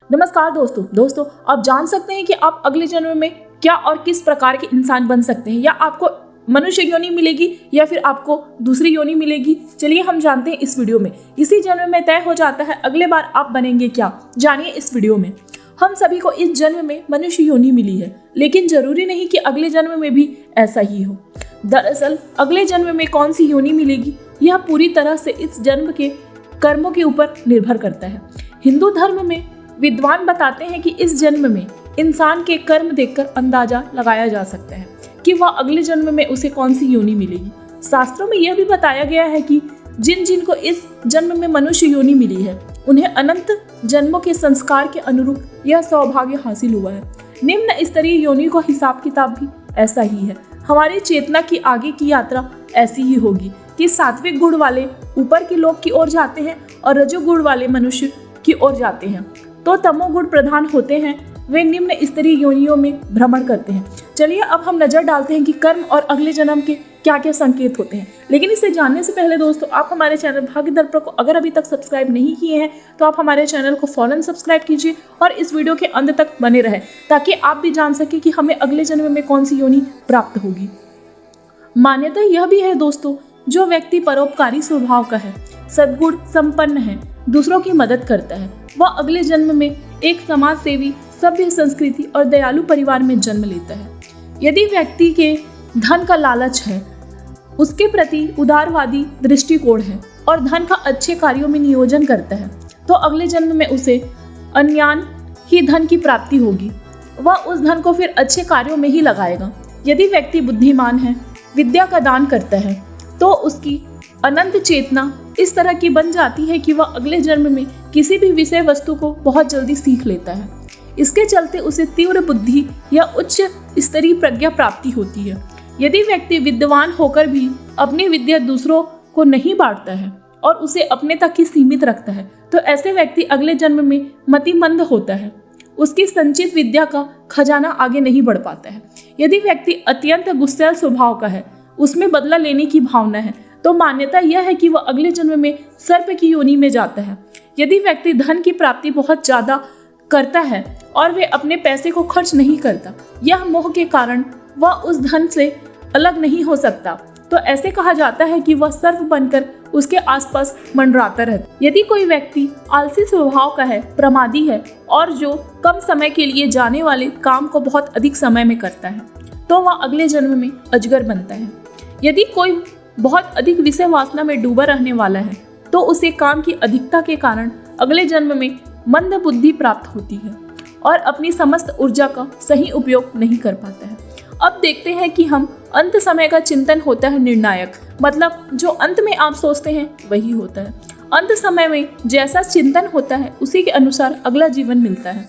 नमस्कार दोस्तों, आप जान सकते हैं कि आप अगले जन्म में क्या और किस प्रकार के इंसान बन सकते हैं, या आपको मनुष्य योनि मिलेगी या फिर आपको दूसरी योनि मिलेगी। चलिए हम जानते हैं इस वीडियो में। इसी जन्म में तय हो जाता है अगले बार आप बनेंगे क्या, जानिए इस वीडियो में। हम सभी को इस जन्म में मनुष्य योनि मिली है, लेकिन जरूरी नहीं कि अगले जन्म में भी ऐसा ही हो। दरअसल अगले जन्म में कौन सी योनि मिलेगी यह पूरी तरह से इस जन्म के कर्मों के ऊपर निर्भर करता है। हिंदू धर्म में विद्वान बताते हैं कि इस जन्म में इंसान के कर्म देखकर अंदाजा लगाया जा सकता है कि वह अगले जन्म में उसे कौन सी योनि मिलेगी। शास्त्रों में यह भी बताया गया है कि जिन को इस जन्म में मनुष्य योनि मिली है उन्हें अनंत जन्मों के संस्कार के अनुरूप यह सौभाग्य हासिल हुआ है। निम्न स्तरीय योनि का हिसाब किताब भी ऐसा ही है। हमारी चेतना की आगे की यात्रा ऐसी ही होगी कि सात्विक गुण वाले ऊपर के लोक की ओर जाते हैं और रजोगुण वाले मनुष्य की ओर जाते हैं, तो तमोगुण प्रधान होते हैं, वे निम्न स्तरीय योनियों में भ्रमण करते हैं। चलिए अब हम नजर डालते हैं कि कर्म और अगले जन्म के क्या क्या संकेत होते हैं। लेकिन इसे जानने से पहले दोस्तों, आप हमारे चैनल भाग्य दर्पण को अगर अभी तक सब्सक्राइब नहीं किए हैं तो आप हमारे चैनल को फौरन सब्सक्राइब कीजिए और इस वीडियो के अंत तक बने रहें, ताकि आप भी जान सके कि हमें अगले जन्म में कौन सी योनि प्राप्त होगी। मान्यता यह भी है दोस्तों, जो व्यक्ति परोपकारी स्वभाव का है, सद्गुण संपन्न है, दूसरों की मदद करता है, वह अगले जन्म में एक समाज सेवी, सभ्य संस्कृति और दयालु परिवार में जन्म लेता है। यदि व्यक्ति के धन का लालच है, उसके प्रति उदारवादी दृष्टिकोण है और धन का अच्छे कार्यों में नियोजन करता है, तो अगले जन्म में उसे अन्यान ही धन की प्राप्ति होगी। वह उस धन को फिर अच्छे कार्यों में ही लगाएगा। यदि व्यक्ति बुद्धिमान है, विद्या का दान करता है, तो उसकी अनंत चेतना इस तरह की बन जाती है कि वह अगले जन्म में किसी भी विषय वस्तु को बहुत जल्दी सीख लेता है। इसके चलते उसे तीव्र बुद्धि या उच्च स्तरीय प्रज्ञा प्राप्ति होती है। यदि व्यक्ति विद्वान होकर भी अपनी विद्या दूसरों को नहीं बांटता है और उसे अपने तक ही सीमित रखता है, तो ऐसे व्यक्ति अगले जन्म में मतिमंद होता है। उसकी संचित विद्या का खजाना आगे नहीं बढ़ पाता है। यदि व्यक्ति अत्यंत गुस्सैल स्वभाव का है, उसमें बदला लेने की भावना है, तो मान्यता यह है कि वह अगले जन्म में सर्प की योनि में जाता है। यदि व्यक्ति धन की प्राप्ति बहुत ज्यादा करता है और वे अपने पैसे को खर्च नहीं करता, यह मोह के कारण वह उस धन से अलग नहीं हो सकता, तो ऐसे कहा जाता है कि वह सर्प बनकर उसके आसपास मंडराता रहता। यदि कोई व्यक्ति आलसी स्वभाव का है, प्रमादी है और जो कम समय के लिए जाने वाले काम को बहुत अधिक समय में करता है, तो वह अगले जन्म में अजगर बनता है। यदि कोई बहुत अधिक विषय वासना में डूबा रहने वाला है, तो उसे काम की अधिकता के कारण अगले जन्म में मंद बुद्धि प्राप्त होती है और अपनी समस्त ऊर्जा का सही उपयोग नहीं कर पाता है। अब देखते हैं कि हम अंत समय का चिंतन होता है निर्णायक, मतलब जो अंत में आप सोचते हैं वही होता है। अंत समय में जैसा चिंतन होता है उसी के अनुसार अगला जीवन मिलता है।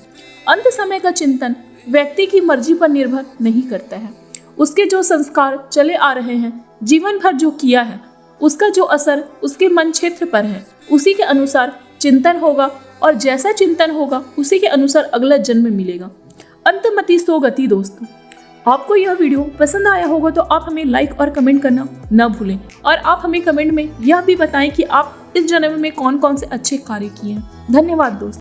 अंत समय का चिंतन व्यक्ति की मर्जी पर निर्भर नहीं करता है। उसके जो संस्कार चले आ रहे हैं, जीवन भर जो किया है, उसका जो असर उसके मन क्षेत्र पर है, उसी के अनुसार चिंतन होगा और जैसा चिंतन होगा उसी के अनुसार अगला जन्म मिलेगा। अंतमति सो गति। दोस्तों, आपको यह वीडियो पसंद आया होगा तो आप हमें लाइक और कमेंट करना न भूलें, और आप हमें कमेंट में यह भी बताएं कि आप इस जन्म में कौन कौन से अच्छे कार्य किए हैं। धन्यवाद दोस्तों।